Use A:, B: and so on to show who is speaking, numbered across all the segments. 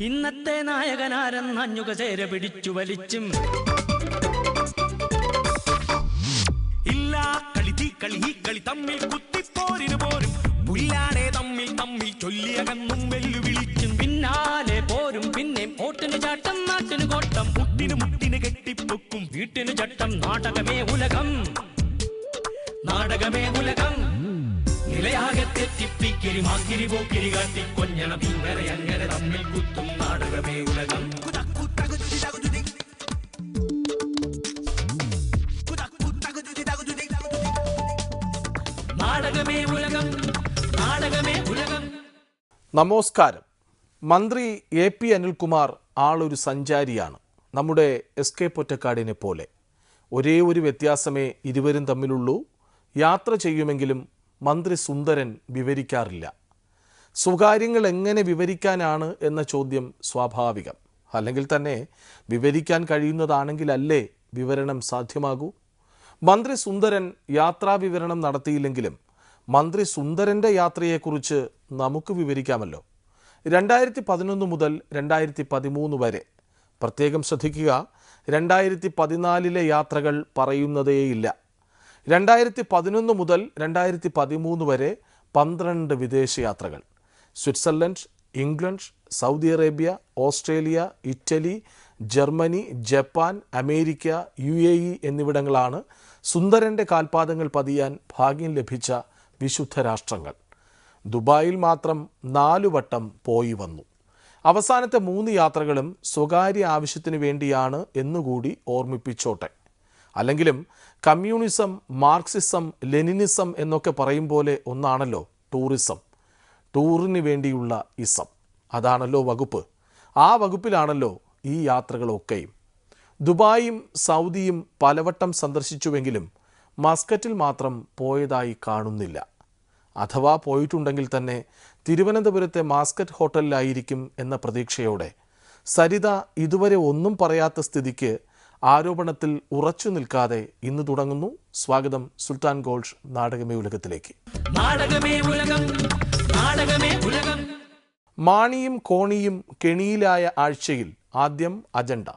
A: ഇന്നത്തെ നായകനാരെന്നഞ്ഞുക ചേര പിടിച്ചു വലിച്ചും ഇല്ല കളി തമ്മിൽ കുത്തിപ്പോരിന് പോരും പുല്ലാടെ തമ്മിൽ ചൊല്ലിയകന്നും വെല്ലുവിളിച്ചും പിന്നാലെ പോരും പിന്നെ ഓട്ടിന് ചാട്ടം നാട്ടിന് കോട്ടം മുട്ടിന് കെട്ടിപ്പൊക്കും വീട്ടിന് ചട്ടം നാടകമേ ഉലകം നിലയാകെ തെറ്റിപ്പിക്കിരി മാക്കിരി പോക്കിരി കാട്ടി കൊഞ്ഞണം ഇങ്ങനെ അങ്ങനെ തമ്മിൽ കുത്തും നാടകമേ ഉലകം നാടകമേ ഉലകം നാടകമേ ഉലകം.
B: നമസ്കാരം. മന്ത്രി AP അനിൽകുമാർ ആളൊരു സഞ്ചാരിയാണ്. നമ്മുടെ SK പൊറ്റക്കാടിനെ പോലെ. ഒരേ ഒരു വ്യത്യാസമേ ഇരുവരും തമ്മിലുള്ളൂ. യാത്ര ചെയ്യുമെങ്കിലും മന്ത്രി സുന്ദരൻ വിവരിക്കാറില്ല. സ്വകാര്യങ്ങൾ എങ്ങനെ വിവരിക്കാനാണ് എന്ന ചോദ്യം സ്വാഭാവികം. അല്ലെങ്കിൽ തന്നെ വിവരിക്കാൻ കഴിയുന്നതാണെങ്കിലല്ലേ വിവരണം സാധ്യമാകൂ. മന്ത്രി സുന്ദരൻ യാത്രാ വിവരണം നടത്തിയില്ലെങ്കിലും മന്ത്രി സുന്ദരൻ്റെ യാത്രയെക്കുറിച്ച് നമുക്ക് വിവരിക്കാമല്ലോ. 2011 മുതൽ 2013 വരെ. പ്രത്യേകം ശ്രദ്ധിക്കുക, 2014 യാത്രകൾ പറയുന്നതേയില്ല. 2011 മുതൽ 2013 വരെ 12 വിദേശയാത്രകൾ. Switzerland, England, Saudi Arabia, Australia, Italy, Germany, Japan, America, UAE എന്നിവിടങ്ങളാണ് സുന്ദരൻ്റെ കാൽപാദങ്ങൾ പതിയാൻ ഭാഗ്യം ലഭിച്ച വിശുദ്ധ രാഷ്ട്രങ്ങൾ. ദുബായിൽ മാത്രം 4 വട്ടം പോയി വന്നു. അവസാനത്തെ 3 യാത്രകളും സ്വകാര്യ ആവശ്യത്തിന് വേണ്ടിയാണ് എന്നുകൂടി ഓർമ്മിപ്പിച്ചോട്ടെ. അല്ലെങ്കിലും കമ്മ്യൂണിസം, മാർക്സിസം, ലെനിനിസം എന്നൊക്കെ പറയും പോലെ ഒന്നാണല്ലോ ടൂറിസം. ടൂറിന് വേണ്ടിയുള്ള ഇസം, അതാണല്ലോ വകുപ്പ്. ആ വകുപ്പിലാണല്ലോ ഈ യാത്രകളൊക്കെയും. ദുബായും സൗദിയും പലവട്ടം സന്ദർശിച്ചുവെങ്കിലും മസ്കറ്റിൽ മാത്രം പോയതായി കാണുന്നില്ല. അഥവാ പോയിട്ടുണ്ടെങ്കിൽ തന്നെ തിരുവനന്തപുരത്തെ മാസ്കറ്റ് ഹോട്ടലിലായിരിക്കും എന്ന പ്രതീക്ഷയോടെ സരിത ഇതുവരെ ഒന്നും പറയാത്ത സ്ഥിതിക്ക് ആരോപണത്തിൽ ഉറച്ചു നിൽക്കാതെ ഇന്ന് തുടങ്ങുന്നു. സ്വാഗതം സുൽത്താൻ ഗോൾഡ് നാടകമേ ഉലകത്തിലേക്ക്. മാണിയും കോണിയും കെണിയിലായ ആഴ്ചയിൽ ആദ്യം അജണ്ട.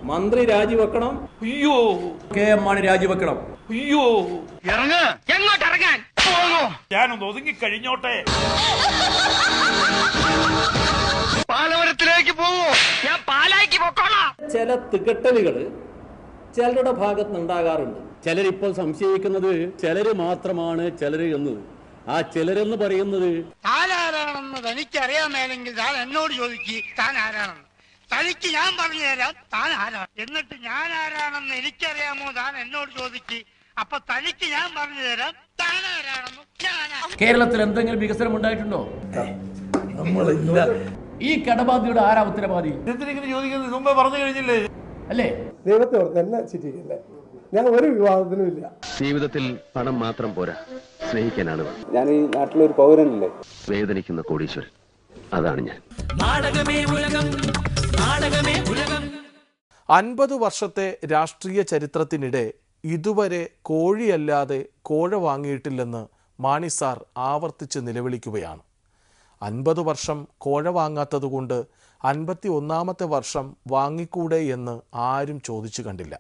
C: മന്ത്രി രാജിവെക്കണം.
D: അയ്യോ.
C: KM മാണി രാജിവെക്കണം.
D: അയ്യോ.
A: എങ്ങോട്ടിറങ്ങാൻ
D: ഞാനൊന്ന് ഒതുങ്ങി കഴിഞ്ഞോട്ടെ.
A: പാലവരത്തിലേക്ക് പോവോ? ഞാൻ പാലായിക്ക് പൊക്കോളാം.
C: ചില തികട്ടലുകള് ചിലരുടെ ഭാഗത്ത് ഉണ്ടാകാറുണ്ട്. ചിലരിപ്പോൾ സംശയിക്കുന്നത് ചിലര് മാത്രമാണ് ചിലര് എന്നത്. ആ ചിലരെന്ന് പറയുന്നത്
E: താനാരാണെന്ന് തനിക്കറിയാമേലെങ്കിൽ താൻ എന്നോട് ചോദിക്ക് താൻ ആരാണെന്ന്. തനിക്ക് ഞാൻ പറഞ്ഞു തരാം താൻ ആരാണ്. എന്നിട്ട് ഞാൻ ആരാണെന്ന് എനിക്കറിയാമോ താൻ എന്നോട് ചോദിക്ക്. അപ്പൊ തനിക്ക് ഞാൻ പറഞ്ഞു തരാം താൻ ആരാണെന്ന്.
C: കേരളത്തിൽ എന്തെങ്കിലും വികസനം ഉണ്ടായിട്ടുണ്ടോ? ഈ കടബാധ്യയുടെ ആരാ ഉത്തരവാദി?
D: ചോദിക്കുന്നത് മുമ്പേ പറഞ്ഞു കഴിഞ്ഞില്ലേ
C: അല്ലേ?
F: ദൈവത്തെ ഓർത്ത് എന്നെ ചിരിക്കില്ലേ? ഞാൻ ഒരു വിവാദത്തിനും ഇല്ല.
G: ജീവിതത്തിൽ പണം മാത്രം പോരാ, സ്നേഹിക്കാനാണ്.
F: ഞാൻ ഈ നാട്ടിലൊരു പൗരനല്ലേ?
G: വേദനിക്കുന്ന കോടീശ്വരൻ, അതാണ് ഞാൻ.
B: 50 വർഷത്തെ രാഷ്ട്രീയ ചരിത്രത്തിനിടെ ഇതുവരെ കോഴിയല്ലാതെ കോഴ വാങ്ങിയിട്ടില്ലെന്ന് മാണി സാർ ആവർത്തിച്ച് നിലവിളിക്കുകയാണ്. 50 വർഷം കോഴ വാങ്ങാത്തതുകൊണ്ട് 51ാമത്തെ വർഷം വാങ്ങിക്കൂടെ എന്ന് ആരും ചോദിച്ചു കണ്ടില്ല.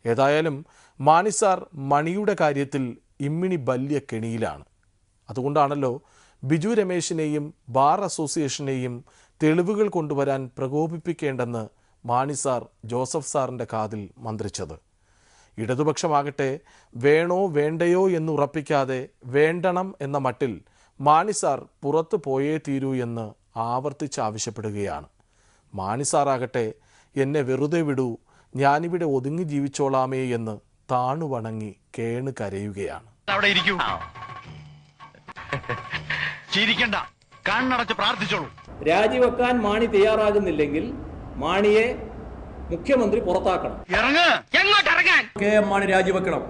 B: ഏതായാലും മാണി സാർ മണിയുടെ കാര്യത്തിൽ ഇമ്മിണി വലിയ കെണിയിലാണ്. അതുകൊണ്ടാണല്ലോ ബിജു രമേശിനെയും ബാർ അസോസിയേഷനെയും തെളിവുകൾ കൊണ്ടുവരാൻ പ്രകോപിപ്പിക്കേണ്ടെന്ന് മാണി സാർ ജോസഫ് സാറിൻ്റെ കാതിൽ മന്ത്രിച്ചത്. ഇടതുപക്ഷമാകട്ടെ വേണോ വേണ്ടയോ എന്നുറപ്പിക്കാതെ വേണ്ടണം എന്ന മട്ടിൽ മാണി സാർ പുറത്തു പോയേ തീരൂ എന്ന് ആവർത്തിച്ചാവശ്യപ്പെടുകയാണ്. മാണി സാറാകട്ടെ എന്നെ വെറുതെ വിടൂ, ഞാനിവിടെ ഒതുങ്ങി ജീവിച്ചോളാമേ എന്ന് താണുവണങ്ങി കേണ് കരയുകയാണ്.
D: അവിടെ ഇരിക്കൂ, ചിരിക്കണ്ട, കണ്ണടച്ച് പ്രാർത്ഥിച്ചോളൂ.
C: രാജിവെക്കാൻ മാണി തയ്യാറാകുന്നില്ലെങ്കിൽ മാണിയെ മുഖ്യമന്ത്രി പുറത്താക്കണം.
D: ഇറങ്ങ്.
E: എങ്ങോട്ടിറങ്ങാൻ?
C: KM മാണി രാജിവെക്കണം.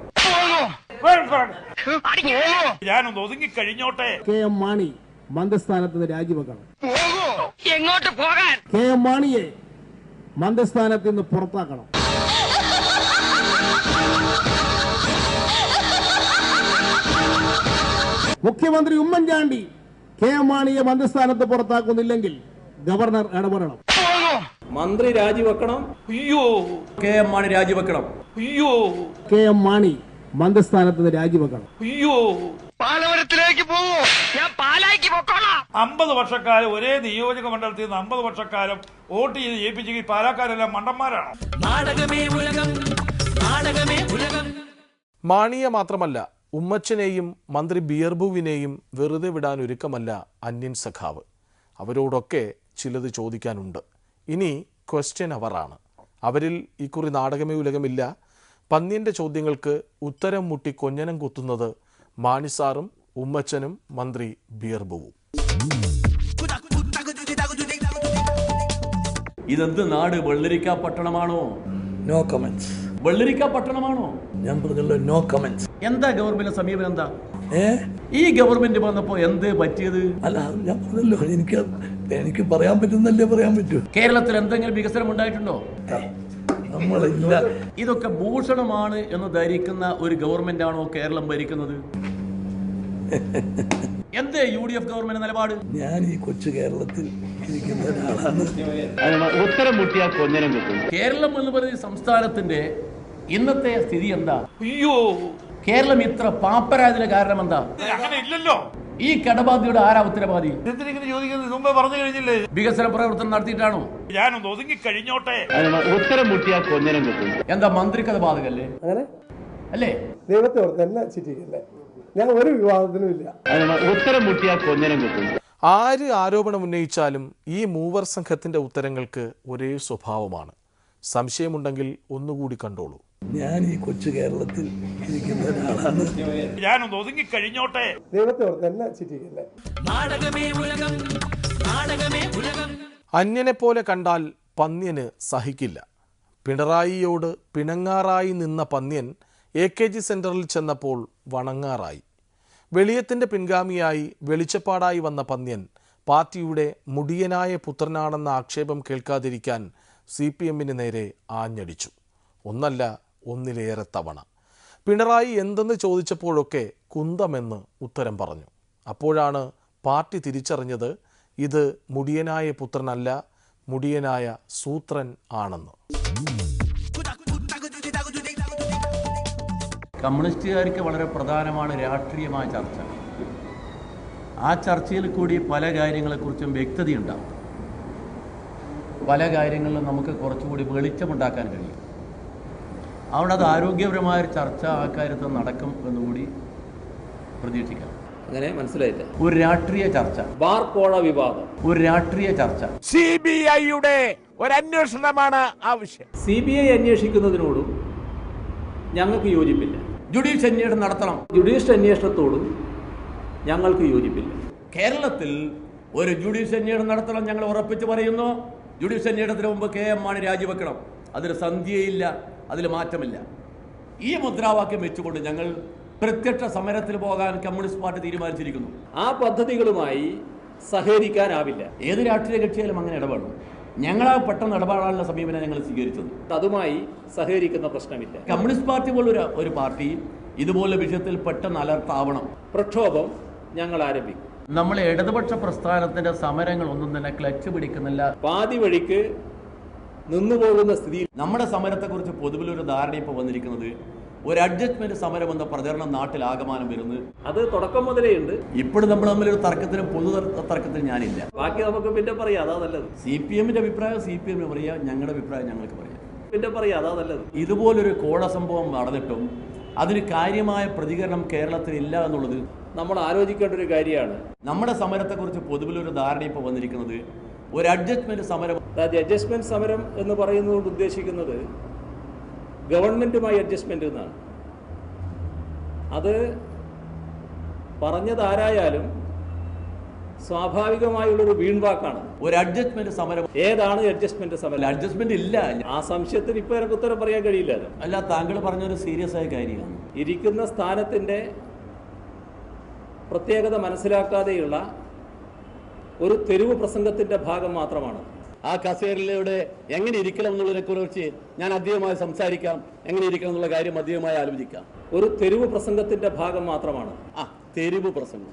D: ഞാനൊന്ന് ഒതുങ്ങി കഴിഞ്ഞോട്ടെ.
F: KM മാണി മന്ത്രിസ്ഥാനത്ത് നിന്ന് രാജിവെക്കണം.
E: എങ്ങോട്ട് പോകാൻ?
F: KM മാണിയെ മന്ത്രിസ്ഥാനത്ത് നിന്ന് പുറത്താക്കണം.
H: മുഖ്യമന്ത്രി ഉമ്മൻചാണ്ടി കെ എം മാണിയെ മന്ത്രിസ്ഥാനത്ത് പുറത്താക്കുന്നില്ലെങ്കിൽ ഗവർണർ ഇടപെടണം.
C: മന്ത്രി രാജിവെക്കണം.
D: അയ്യോ,
C: കെ എം മാണി രാജിവെക്കണം.
D: അയ്യോ,
H: കെ എം മാണി മന്ത്രിസ്ഥാനത്ത് നിന്ന് രാജിവെക്കണം.
D: അയ്യോ,
E: പാലവരത്തിലേക്ക് പോവോ? ഞാൻ പാലായിക്ക് പൊക്കോളാം.
D: 50 വർഷക്കാലം ഒരേ നിയോജക മണ്ഡലത്തിൽ നിന്ന് 50 വർഷക്കാലം വോട്ട് ചെയ്ത് ജയിപ്പിച്ചെങ്കിൽ പാലക്കാരെല്ലാം മണ്ടന്മാരാണ്.
A: നാടകമേ ഉലകം, നാടകമേ ഉലകം.
B: മാണിയെ മാത്രമല്ല ഉമ്മച്ചനെയും മന്ത്രി ബിയർബുവിനെയും വെറുതെ വിടാൻ ഒരുക്കമല്ല അന്യൻ സഖാവ്. അവരോടൊക്കെ ചിലത് ചോദിക്കാനുണ്ട്. ഇനി ക്വസ്റ്റ്യൻ അവറാണ്. അവരിൽ ഇക്കുറി നാടകമേ ഉലകമില്ല. പന്ന്യൻ്റെ ചോദ്യങ്ങൾക്ക് ഉത്തരം മുട്ടി കൊഞ്ഞനം കുത്തുന്നത് മാണിസാറും ഉമ്മച്ചനും മന്ത്രി ബിയർബുവും.
C: ഇതെന്ത് നാട്? വെള്ളരിക്ക പട്ടണമാണോ?
I: No comments.
C: വെള്ളരിക്ക പട്ടണമാണോ?
I: ഞാൻ പറഞ്ഞല്ലോ നോ കമന്റ്സ്.
C: എന്താ ഗവൺമെന്റ് സമീപനം? എന്താ ഈ ഗവൺമെന്റ് വന്നപ്പോ എന്ത് പറ്റിയത്?
I: അല്ല, ഞാൻ പറഞ്ഞല്ലോ, എനിക്ക് പറയാൻ പറ്റുന്നല്ലേ പറയാൻ പറ്റൂ.
C: കേരളത്തിൽ എന്തെങ്കിലും വികസനം ഉണ്ടായിട്ടുണ്ടോ?
I: നമ്മളില്ല.
C: ഇതൊക്കെ ഭൂഷണമാണ് എന്ന് ധരിക്കുന്ന ഒരു ഗവൺമെന്റ് ആണോ കേരളം ഭരിക്കുന്നത്? എന്തേ UDF ഗവൺമെന്റ് നിലപാട്?
I: ഞാൻ ഈ കൊച്ചു കേരളത്തിൽ ഇരിക്കുന്ന ഒരാളാണ്.
G: ഉത്തരം മുട്ടിയാൽ കൊഞ്ഞനം കിട്ടും.
C: കേരളം എന്ന് പറയുന്ന സംസ്ഥാനത്തിന്റെ ഇന്നത്തെ സ്ഥിതി എന്താ?
D: അയ്യോ,
C: കേരളം ഇത്ര പാപ്പരായതിന് കാരണം എന്താ?
D: അങ്ങനെ ഇല്ലല്ലോ.
C: ഈ കടബാധ്യതയുടെ ആരാ ഉത്തരവാദി?
D: എന്തിനിങ്ങനെ ചോദിക്കുന്നത്? മുമ്പേ പറഞ്ഞു കഴിഞ്ഞില്ലേ?
C: വികസന പ്രവർത്തനം നടത്തിയിട്ടാണോ?
D: ഞാനൊന്ന് ഒതുങ്ങി കഴിഞ്ഞോട്ടെ.
G: ഉത്തരം മുട്ടിയാൽ കൊഞ്ഞനം കിട്ടും.
C: എന്താ മന്ത്രിക്കത് ബാധകല്ലേ?
F: അങ്ങനെ
C: അല്ലേ?
F: ദൈവത്തെ ഓർത്ത് എന്നെ ചിരിക്കല്ലേ. ഞാൻ ഒരു വിവാദത്തിനും ഇല്ല.
G: ഉത്തരം മുട്ടിയാൽ കൊഞ്ഞനം കിട്ടും.
B: ആര് ആരോപണം ഉന്നയിച്ചാലും ഈ മൂവർ സംഘത്തിൻ്റെ ഉത്തരങ്ങൾക്ക് ഒരേ സ്വഭാവമാണ്. സംശയമുണ്ടെങ്കിൽ ഒന്നുകൂടി കണ്ടോളൂ.
I: ഞാൻ ഈ കൊച്ചു കേരളത്തിൽ ഇരിക്കുന്ന ഒരാളാണ്.
D: ഞാനൊന്ന് ഒതുങ്ങി കഴിഞ്ഞോട്ടെ.
F: ദൈവത്തെ ഓർത്ത് എന്നെ ചിരിക്കല്ലേ.
A: നാടകമേ ഉലകം, നാടകമേ ഉലകം.
B: അന്യനെ പോലെ കണ്ടാൽ പന്ന്യന് സഹിക്കില്ല. പിണറായിയോട് പിണങ്ങാറായി നിന്ന പന്ന്യൻ AKG സെൻറ്ററിൽ ചെന്നപ്പോൾ വണങ്ങാറായി. വെളിയത്തിൻ്റെ പിൻഗാമിയായി വെളിച്ചപ്പാടായി വന്ന പന്ന്യൻ പാർട്ടിയുടെ മുടിയനായ പുത്രനാണെന്ന ആക്ഷേപം കേൾക്കാതിരിക്കാൻ CPMന് നേരെ ആഞ്ഞടിച്ചു. ഒന്നല്ല, ഒന്നിലേറെ തവണ. പിണറായി എന്തെന്ന് ചോദിച്ചപ്പോഴൊക്കെ കുന്തമെന്ന് ഉത്തരം പറഞ്ഞു. അപ്പോഴാണ് പാർട്ടി തിരിച്ചറിഞ്ഞത് ഇത് മുടിയനായ പുത്രനല്ല, മുടിയനായ സൂത്രൻ ആണെന്ന്.
C: കമ്മ്യൂണിസ്റ്റുകാർക്ക് വളരെ പ്രധാനമാണ് രാഷ്ട്രീയമായ ചർച്ച. ആ ചർച്ചയിൽ കൂടി പല കാര്യങ്ങളെക്കുറിച്ചും വ്യക്തതയുണ്ടാകും. പല കാര്യങ്ങളിലും നമുക്ക് കുറച്ചുകൂടി വെളിച്ചമുണ്ടാക്കാൻ കഴിയും. അവിടെ അത് ആരോഗ്യപരമായ ചർച്ച ആ കാര്യത്തിൽ നടക്കും എന്നുകൂടി പ്രതീക്ഷിക്കാം. അങ്ങനെ മനസ്സിലായില്ല. ഒരു രാഷ്ട്രീയ ചർച്ച, ബാർ കോഴ വിവാദം, ഒരു രാഷ്ട്രീയ ചർച്ച.
H: CBIയുടെ ഒരു അന്വേഷണമാണ് ആവശ്യം.
C: CBI അന്വേഷിക്കുന്നതിനോടും ഞങ്ങൾക്ക് യോജിപ്പില്ല. ജുഡീഷ്യൽ അന്വേഷണം നടത്തണം. ജുഡീഷ്യൽ അന്വേഷണത്തോടും ഞങ്ങൾക്ക് യോജിപ്പില്ല. കേരളത്തിൽ ഒരു ജുഡീഷ്യൽ അന്വേഷണം നടത്തണം ഞങ്ങൾ ഉറപ്പിച്ച് പറയുന്നു. ജുഡീഷ്യൽ അന്വേഷണത്തിന് മുമ്പ് KM മാണി രാജിവെക്കണം. അതിൽ സന്ധ്യയില്ല, അതിൽ മാറ്റമില്ല. ഈ മുദ്രാവാക്യം വെച്ചുകൊണ്ട് ഞങ്ങൾ പ്രത്യക്ഷ സമരത്തിൽ പോകാൻ കമ്മ്യൂണിസ്റ്റ് പാർട്ടി തീരുമാനിച്ചിരിക്കുന്നു. ആ പദ്ധതികളുമായി സഹകരിക്കാനാവില്ല. ഏത് രാഷ്ട്രീയ കക്ഷിയാലും അങ്ങനെ ഇടപെടണം. ഞങ്ങളാ പെട്ടെന്ന് ഇടപാടാനുള്ള സമീപനം ഞങ്ങൾ സ്വീകരിച്ചത്. അതുമായി സഹകരിക്കുന്ന പ്രശ്നമില്ല. കമ്മ്യൂണിസ്റ്റ് പാർട്ടി പോലൊരു ഒരു പാർട്ടി ഇതുപോലെ വിഷയത്തിൽ പെട്ടെന്ന് അലർട്ടാവണം. പ്രക്ഷോഭം ഞങ്ങൾ ആരംഭിക്കും. നമ്മളെ ഇടതുപക്ഷ പ്രസ്ഥാനത്തിന്റെ സമരങ്ങൾ ഒന്നും തന്നെ ക്ലച്ച് പിടിക്കുന്നില്ല. പാതി വഴിക്ക് നിന്നുപോകുന്ന സ്ഥിതി. നമ്മുടെ സമരത്തെക്കുറിച്ച് പൊതുവിലൊരു ധാരണ ഇപ്പോൾ വന്നിരിക്കുന്നത് ഒരു അഡ്ജസ്റ്റ്മെന്റ് സമരം എന്ന പ്രചരണം നാട്ടിൽ ആകമാനം വരുന്നത് അത് തുടക്കം മുതലേ ഉണ്ട്. ഇപ്പോഴും നമ്മൾ തമ്മിലൊരു തർക്കത്തിനും പൊതു തർക്കത്തിനും ഞാനില്ല. ബാക്കി നമുക്ക് പിന്നെ പറയാം, അതാ നല്ലത്. CPMന്റെ അഭിപ്രായം CPMന് പറയാം, ഞങ്ങളുടെ അഭിപ്രായം ഞങ്ങൾക്ക് പറയാം, പിന്നെ പറയാം, അതാ നല്ലത്. ഇതുപോലൊരു കോഴ സംഭവം നടന്നിട്ടും അതിന് കാര്യമായ പ്രതികരണം കേരളത്തിൽ ഇല്ല എന്നുള്ളത് നമ്മൾ ആലോചിക്കേണ്ട ഒരു കാര്യമാണ്. നമ്മുടെ സമരത്തെക്കുറിച്ച് പൊതുവിലൊരു ധാരണ ഇപ്പോൾ വന്നിരിക്കുന്നത് ഒരു അഡ്ജസ്റ്റ്മെന്റ് സമരം. അതായത് അഡ്ജസ്റ്റ്മെന്റ് സമരം എന്ന് പറയുന്നതുകൊണ്ട് ഉദ്ദേശിക്കുന്നത് ഗവൺമെന്റുമായി അഡ്ജസ്റ്റ്മെന്റ് എന്നാണ്. അത് പറഞ്ഞതാരായാലും സ്വാഭാവികമായുള്ളൊരു വീൺവാക്കാണ്. ഒരു അഡ്ജസ്റ്റ്മെന്റ് സമരം. ഏതാണ് അഡ്ജസ്റ്റ്മെന്റ് സമരം? അഡ്ജസ്റ്റ്മെന്റ് ഇല്ല. ആ സംശയത്തിന് ഇപ്പൊ എനിക്ക് ഉത്തരം പറയാൻ കഴിയില്ല. അല്ല, താങ്കൾ പറഞ്ഞൊരു സീരിയസ് ആയ കാര്യമാണ്. ഇരിക്കുന്ന സ്ഥാനത്തിന്റെ പ്രത്യേകത മനസ്സിലാക്കാതെയുള്ള ഒരു തെരുവ് പ്രസംഗത്തിന്റെ ഭാഗം മാത്രമാണ്. ആ കസേരയിലൂടെ എങ്ങനെ ഇരിക്കണം എന്നുള്ളതിനെ കുറിച്ച് ഞാൻ അധികമായി സംസാരിക്കാം. എങ്ങനെ ഇരിക്കണം എന്നുള്ള കാര്യം അധികമായി ആലോചിക്കാം. ഒരു തെരുവ് പ്രസംഗത്തിന്റെ ഭാഗം മാത്രമാണ്.
J: തെരുവ് പ്രസംഗം.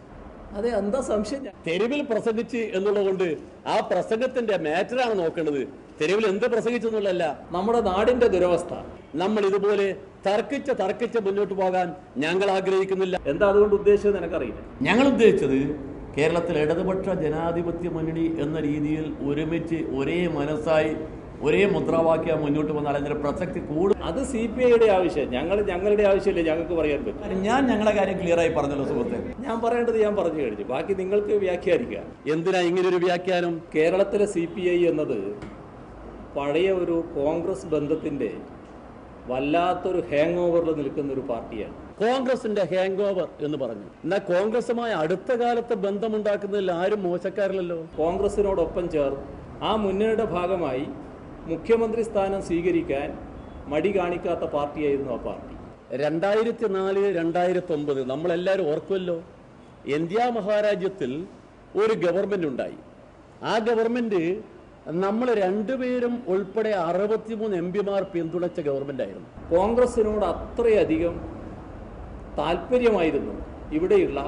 C: അതെ, എന്താ സംശയം?
J: തെരുവിൽ പ്രസംഗിച്ച് എന്നുള്ളതുകൊണ്ട് ആ പ്രസംഗത്തിന്റെ മാറ്ററാണ് നോക്കേണ്ടത്. തെരുവിൽ എന്ത് പ്രസംഗിച്ചെന്നുള്ളതല്ല.
C: നമ്മുടെ നാടിന്റെ ദുരവസ്ഥ.
J: നമ്മൾ ഇതുപോലെ തർക്കിച്ച് മുന്നോട്ട് പോകാൻ ഞങ്ങൾ ആഗ്രഹിക്കുന്നില്ല.
C: എന്താ അതുകൊണ്ട് ഉദ്ദേശിച്ചത് എനിക്കറിയില്ല.
J: ഞങ്ങൾ ഉദ്ദേശിച്ചത് കേരളത്തിൽ ഇടതുപക്ഷ ജനാധിപത്യ മുന്നണി എന്ന രീതിയിൽ ഒരുമിച്ച് ഒരേ മനസ്സായി ഒരേ മുദ്രാവാക്യം മുന്നോട്ട് വന്നാൽ അതിന്റെ പ്രസക്തി കൂടും.
C: അത് CPIയുടെ ആവശ്യം, ഞങ്ങളുടെ ആവശ്യമില്ല. ഞങ്ങൾക്ക് പറയാൻ പറ്റും.
J: ഞാൻ ഞങ്ങളുടെ കാര്യം ക്ലിയറായി പറഞ്ഞല്ലോ സുഹൃത്തെ.
C: ഞാൻ പറയേണ്ടത് ഞാൻ പറഞ്ഞു കഴിഞ്ഞു. ബാക്കി നിങ്ങൾക്ക് വ്യാഖ്യാനിക്കാം.
J: എന്തിനാ ഇങ്ങനൊരു വ്യാഖ്യാനം?
C: കേരളത്തിലെ CPI എന്നത് പഴയ ഒരു കോൺഗ്രസ് ബന്ധത്തിന്റെ വല്ലാത്തൊരു ഹാങ് ഓവറിൽ നിൽക്കുന്ന ഒരു പാർട്ടിയാണ്.
J: കോൺഗ്രസിന്റെ ഹാങ് ഓവർ എന്ന് പറഞ്ഞു. എന്നാൽ കോൺഗ്രസുമായി അടുത്ത കാലത്ത് ബന്ധമുണ്ടാക്കുന്നതിൽ ആരും മോശക്കാരല്ലോ.
C: കോൺഗ്രസിനോടൊപ്പം ചേർന്ന് ആ മുന്നണിയുടെ ഭാഗമായി മുഖ്യമന്ത്രി സ്ഥാനം സ്വീകരിക്കാൻ മടി കാണിക്കാത്ത പാർട്ടിയായിരുന്നു ആ പാർട്ടി.
J: 2004-2009 നമ്മളെല്ലാവരും ഓർക്കുമല്ലോ. ഇന്ത്യ മഹാരാജ്യത്തിൽ ഒരു ഗവൺമെന്റ് ഉണ്ടായി. ആ ഗവൺമെന്റ് നമ്മൾ രണ്ടുപേരും ഉൾപ്പെടെ 63 MP-മാർ പിന്തുണച്ച ഗവൺമെന്റ് ആയിരുന്നു.
C: കോൺഗ്രസിനോട് അത്രയധികം താല്പര്യമായിരുന്നു ഇവിടെയുള്ള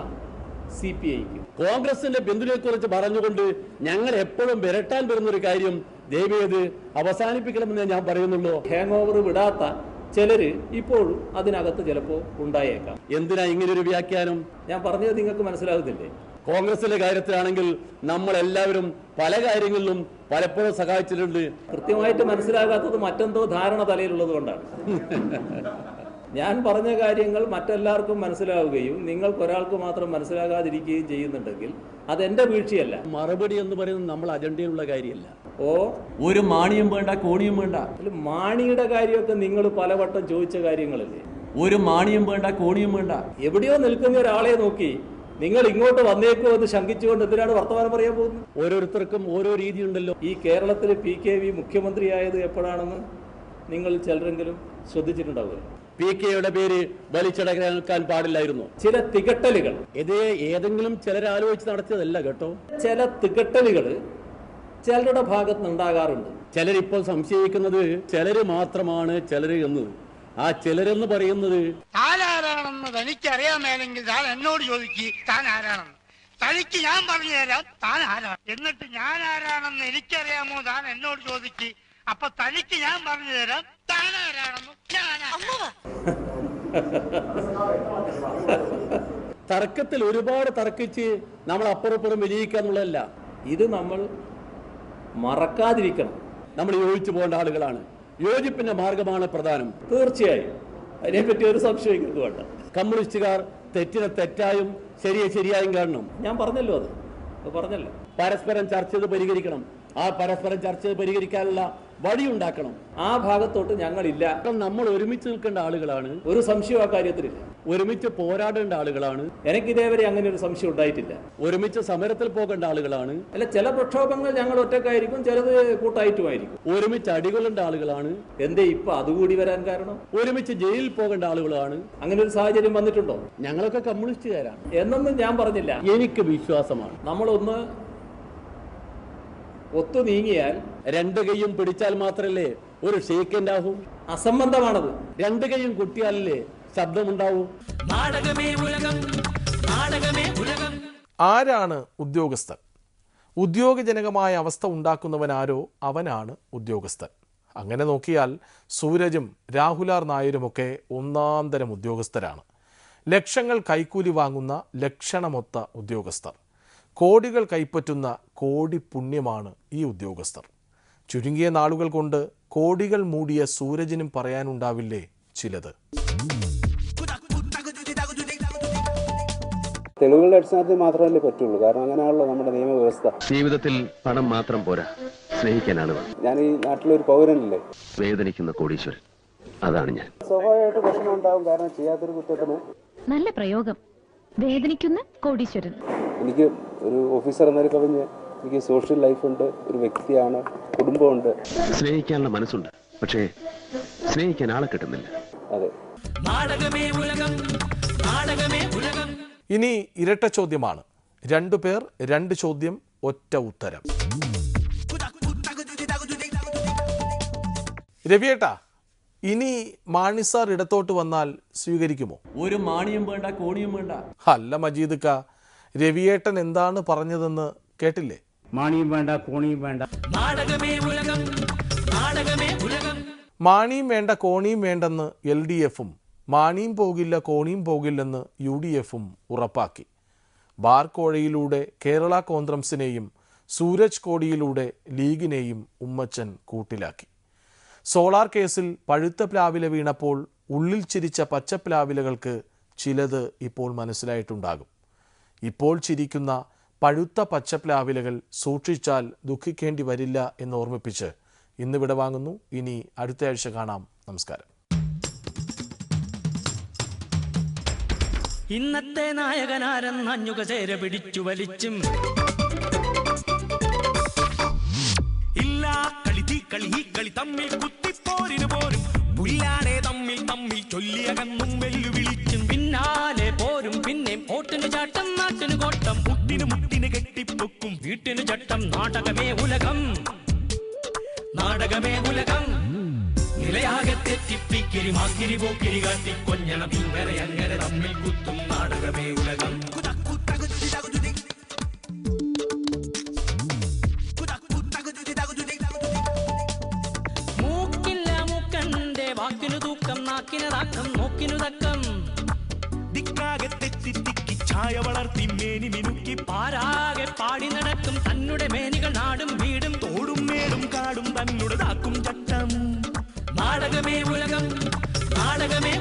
C: CPIക്ക്.
J: കോൺഗ്രസിന്റെ പിന്തുണയെക്കുറിച്ച് പറഞ്ഞുകൊണ്ട് ഞങ്ങൾ എപ്പോഴും വിരട്ടാൻ വരുന്നൊരു കാര്യം ദയവേത് അവസാനിപ്പിക്കണമെന്ന് ഞാൻ പറയുന്നുള്ളൂ.
C: ഹാങ് ഓവർ വിടാത്ത ചിലര് ഇപ്പോഴും അതിനകത്ത് ചിലപ്പോൾ ഉണ്ടായേക്കാം.
J: എന്തിനാ ഇങ്ങനൊരു വ്യാഖ്യാനം?
C: ഞാൻ പറഞ്ഞത് നിങ്ങൾക്ക് മനസ്സിലാകുന്നില്ലേ?
J: കോൺഗ്രസിന്റെ കാര്യത്തിലാണെങ്കിൽ നമ്മൾ എല്ലാവരും പല കാര്യങ്ങളിലും പലപ്പോഴും സഹായിച്ചിട്ടുണ്ട്.
C: കൃത്യമായിട്ട് മനസ്സിലാകാത്തത് മറ്റെന്തോ ധാരണ തലയിലുള്ളത് കൊണ്ടാണ്. ഞാൻ പറഞ്ഞ കാര്യങ്ങൾ മറ്റെല്ലാവർക്കും മനസ്സിലാവുകയും നിങ്ങൾക്കൊരാൾക്ക് മാത്രം മനസ്സിലാകാതിരിക്കുകയും ചെയ്യുന്നുണ്ടെങ്കിൽ അതെന്റെ വീഴ്ചയല്ല.
J: മറുപടി എന്ന് പറയുന്നത് നമ്മൾ അജണ്ടയിലുള്ള കാര്യമല്ല. ഒരു മാണിയും വേണ്ട കോണിയും വേണ്ട.
C: മാണിയുടെ കാര്യമൊക്കെ നിങ്ങൾ പലവട്ടം ചോദിച്ച കാര്യങ്ങളല്ലേ.
J: ഒരു മാണിയും വേണ്ട കോണിയും വേണ്ട.
C: എവിടെയോ നിൽക്കുന്ന ഒരാളെ നോക്കി നിങ്ങൾ ഇങ്ങോട്ട് വന്നേക്കോ എന്ന് ശങ്കിച്ചുകൊണ്ട് എന്തിനാണ് വർത്തമാനം പറയാൻ പോകുന്നത്?
J: ഓരോരുത്തർക്കും ഓരോ രീതിയുണ്ടല്ലോ.
C: ഈ കേരളത്തിൽ PKV മുഖ്യമന്ത്രിയായത് എപ്പോഴാണെന്ന് നിങ്ങൾ ചിലരെങ്കിലും ശ്രദ്ധിച്ചിട്ടുണ്ടാവുക.
J: PK-യുടെ പേര് വലിച്ചടക്കാൻ പാടില്ലായിരുന്നു.
C: ചില തികട്ടലുകൾ
J: ഏതെങ്കിലും ചിലർ ആലോചിച്ച് നടത്തിയതല്ല കേട്ടോ.
C: ചില തികട്ടലുകൾ ചിലരുടെ ഭാഗത്ത് നിന്നുണ്ടാകാറുണ്ട്.
J: ചിലരിപ്പോൾ സംശയിക്കുന്നത് ചിലര് മാത്രമാണ് ചിലര് എന്ന്. ആ ചിലരെന്ന് പറയുന്നത്
E: താൻ ആരാണെന്ന് തനിക്കറിയാമേലെങ്കിൽ താൻ എന്നോട് ചോദിക്ക് താൻ ആരാണെന്ന്. തനിക്ക് ഞാൻ പറഞ്ഞു തരാം താൻ ആരാണ്. എന്നിട്ട് ഞാൻ ആരാണെന്ന് എനിക്കറിയാമോ താൻ എന്നോട് ചോദിക്ക്. അപ്പൊ തനിക്ക് ഞാൻ പറഞ്ഞു തരാം താൻ ആരാണെന്ന്.
J: തർക്കത്തിൽ ഒരുപാട് തർക്കിച്ച് നമ്മൾ അപ്പുറപ്പുറം വിജയിക്കാന്നുള്ളതല്ല.
C: ഇത് നമ്മൾ മറക്കാതിരിക്കണം.
J: നമ്മൾ യോജിച്ചു പോകേണ്ട ആളുകളാണ്. യോജിപ്പിന്റെ മാർഗമാണ് പ്രധാനം.
C: തീർച്ചയായും അതിനെപ്പറ്റി ഒരു സംശയം വേണ്ട.
J: കമ്മ്യൂണിസ്റ്റുകാർ തെറ്റിനെ തെറ്റായും ശരിയെ ശരിയായും കാണണം.
C: ഞാൻ പറഞ്ഞല്ലോ, അത് പറഞ്ഞല്ലോ.
J: പരസ്പരം ചർച്ച ചെയ്ത് പരിഹരിക്കണം. ആ പരസ്പരം ചർച്ച ചെയ്ത് പരിഹരിക്കാനുള്ള വഴിയുണ്ടാക്കണം.
C: ആ ഭാഗത്തോട്ട് ഞങ്ങളില്ല.
J: നമ്മൾ ഒരുമിച്ച് നിൽക്കേണ്ട ആളുകളാണ്.
C: ഒരു സംശയം ആ കാര്യത്തിലില്ല.
J: ഒരുമിച്ച് പോരാടേണ്ട ആളുകളാണ്.
C: എനിക്ക് ഇതേവരെ അങ്ങനെ ഒരു സംശയം ഉണ്ടായിട്ടില്ല.
J: ഒരുമിച്ച് സമരത്തിൽ പോകേണ്ട ആളുകളാണ്.
C: അല്ല, ചില പ്രക്ഷോഭങ്ങൾ ഞങ്ങൾ ഒറ്റക്കായിരിക്കും, ചിലത് കൂട്ടായിട്ടുമായിരിക്കും.
J: ഒരുമിച്ച് അടികൊള്ളേണ്ട ആളുകളാണ്.
C: എന്തേ ഇപ്പൊ അതുകൂടി വരാൻ കാരണം?
J: ഒരുമിച്ച് ജയിലിൽ പോകേണ്ട ആളുകളാണ്.
C: അങ്ങനെ ഒരു സാഹചര്യം വന്നിട്ടുണ്ടോ?
J: ഞങ്ങളൊക്കെ കമ്മ്യൂണിസ്റ്റുകാരാണ്
C: എന്നൊന്നും ഞാൻ പറഞ്ഞില്ല.
J: എനിക്ക് വിശ്വാസമാണ്.
C: നമ്മളൊന്ന് ഒത്തു നീങ്ങിയാൽ,
J: രണ്ട് കൈയും പിടിച്ചാൽ മാത്രല്ലേ ഒരു ഷേക്കിന്റെ ആവും.
C: അസംബന്ധമാണത്.
J: രണ്ട് കൈയും കുട്ടിയാലല്ലേ ശബ്ദമുണ്ടാവൂ.
B: ആരാണ് ഉദ്യോഗസ്ഥൻ? ഉദ്യോഗജനകമായ അവസ്ഥ ഉണ്ടാക്കുന്നവനാരോ അവനാണ് ഉദ്യോഗസ്ഥൻ. അങ്ങനെ നോക്കിയാൽ സൂരജും രാഹുലാർ നായരുമൊക്കെ ഒന്നാം തരം ഉദ്യോഗസ്ഥരാണ്. ലക്ഷങ്ങൾ കൈക്കൂലി വാങ്ങുന്ന ലക്ഷണമൊത്ത ഉദ്യോഗസ്ഥർ. കോടികൾ കൈപ്പറ്റുന്ന കോടി പുണ്യമാണ് ഈ ഉദ്യോഗസ്ഥർ. ചുരുങ്ങിയ നാളുകൾ കൊണ്ട് കോടികൾ മൂടിയ സൂരജിനും പറയാനുണ്ടാവില്ലേ ചിലത്?
K: തെളിവുകളുടെ അടിസ്ഥാനത്തിൽ മാത്രമല്ലേ പറ്റുള്ളൂ. കാരണം അങ്ങനെയാണല്ലോ നമ്മുടെ നിയമവ്യവസ്ഥ.
G: ജീവിതത്തിൽ പണം മാത്രം പോരാ, സ്നേഹിക്കാനാണ്.
K: ഞാൻ ഈ നാട്ടിലൊരു പൗരനല്ലേ.
G: വേദനിക്കുന്ന കോടീശ്വരൻ, അതാണ് ഞാൻ.
K: സ്വാഭാവികമായിട്ട് പ്രശ്നം ഉണ്ടാവും. കാരണം ചെയ്യാത്തൊരു കുറ്റത്തിന്.
L: നല്ല പ്രയോഗം. വേദനിക്കുന്ന കോടീശ്വരൻ.
K: എനിക്ക് ഒരു ഓഫീസർ എന്നൊരു കവിഞ്ഞ് എനിക്ക് സോഷ്യൽ ലൈഫുണ്ട്, ഒരു വ്യക്തിയാണ്, കുടുംബമുണ്ട്.
G: സ്നേഹിക്കാനുള്ള മനസ്സുണ്ട്, പക്ഷേ സ്നേഹിക്കാൻ ആളെ കിട്ടുന്നില്ല.
K: അതെ.
B: ഇനി ഇരട്ട ചോദ്യമാണ്. 2 പേർ 2 ചോദ്യം, ഒറ്റ ഉത്തരം. രവിയേട്ടാ, ഇനി മാണി സാർ ഇടത്തോട്ട് വന്നാൽ സ്വീകരിക്കുമോ?
C: ഒരു മാണിയും വേണ്ട, കോണിയും വേണ്ട.
B: അല്ല മജീദ് ക, രവിയേട്ടൻ എന്താണ് പറഞ്ഞതെന്ന് കേട്ടില്ലേ?
M: മാണിയും വേണ്ട, കോണിയും വേണ്ട.
A: നാടകമേ ഉലകം, നാടകമേ ഉലകം.
B: മാണിയും വേണ്ട കോണിയും വേണ്ടെന്ന് LDFും മാണിയും പോകില്ല കോണിയും പോകില്ലെന്ന് UDFും ഉറപ്പാക്കി. ബാർ കോഴയിലൂടെ കേരള കോൺഗ്രസിനെയും സൂരജ് കോടിയിലൂടെ ലീഗിനെയും ഉമ്മച്ചൻ കൂട്ടിലാക്കി. സോളാർ കേസിൽ പഴുത്ത പ്ലാവില വീണപ്പോൾ ഉള്ളിൽ ചിരിച്ച പച്ചപ്ലാവിലകൾക്ക് ചിലത് ഇപ്പോൾ മനസ്സിലായിട്ടുണ്ടാകും. ഇപ്പോൾ ചിരിക്കുന്ന പഴുത്ത പച്ചപ്ലാവിലകൾ സൂക്ഷിച്ചാൽ ദുഃഖിക്കേണ്ടി വരില്ല എന്ന് ഓർമ്മിപ്പിച്ച് ഇന്നിവിടെ വാങ്ങുന്നു. ഇനി അടുത്ത ആഴ്ച കാണാം. നമസ്കാരം.
A: ഇന്നത്തെ നായകനാരെന്നഞ്ഞുക ചേര പിടിച്ചു വലിച്ചും ഇല്ല കളി തീ കളി ഈ കളി തമ്മിൽ കുത്തിപ്പോരിന് പോരും പുല്ലാണെ തമ്മിൽ തമ്മിൽ ചൊല്ലിയകന്നും വെല്ലുവിളിച്ചും പിന്നാലെ പോരും പിന്നെയും ഓട്ടിന് ചാട്ടം നാട്ടിന് കോട്ടം മുട്ടിന് മുട്ടിന് കെട്ടിപ്പൊക്കും വീട്ടിന് ചട്ടം. നാടകമേ ഉലകം, നാടകമേ ഉലകം. നിലയാകെ തെറ്റിപ്പിക്കിരി മാക്കിരി പോക്കിരി കാട്ടി കൊഞ്ഞണം ഇങ്ങനെ അങ്ങനെ തമ്മിൽ കുത്തും. നാടകമേ ഉലകം. മൂക്കില്ല മൂക്കന്റെ വാക്കിനു തൂക്കം, നാക്കിന് താക്കം, നോക്കിനു തക്കം. ദിക്കാകെ തെറ്റി തിക്കി ചായ വളർത്തി മേനി മിനുക്കി പാരാകെ പാടി നടക്കും തന്നുടെ മേനികൾ നാടും വീടും തോടും മേടും കാടും തന്നുടെ താക്കും ചട്ടം. നാടകമേ ഉലകം, നാടകമേ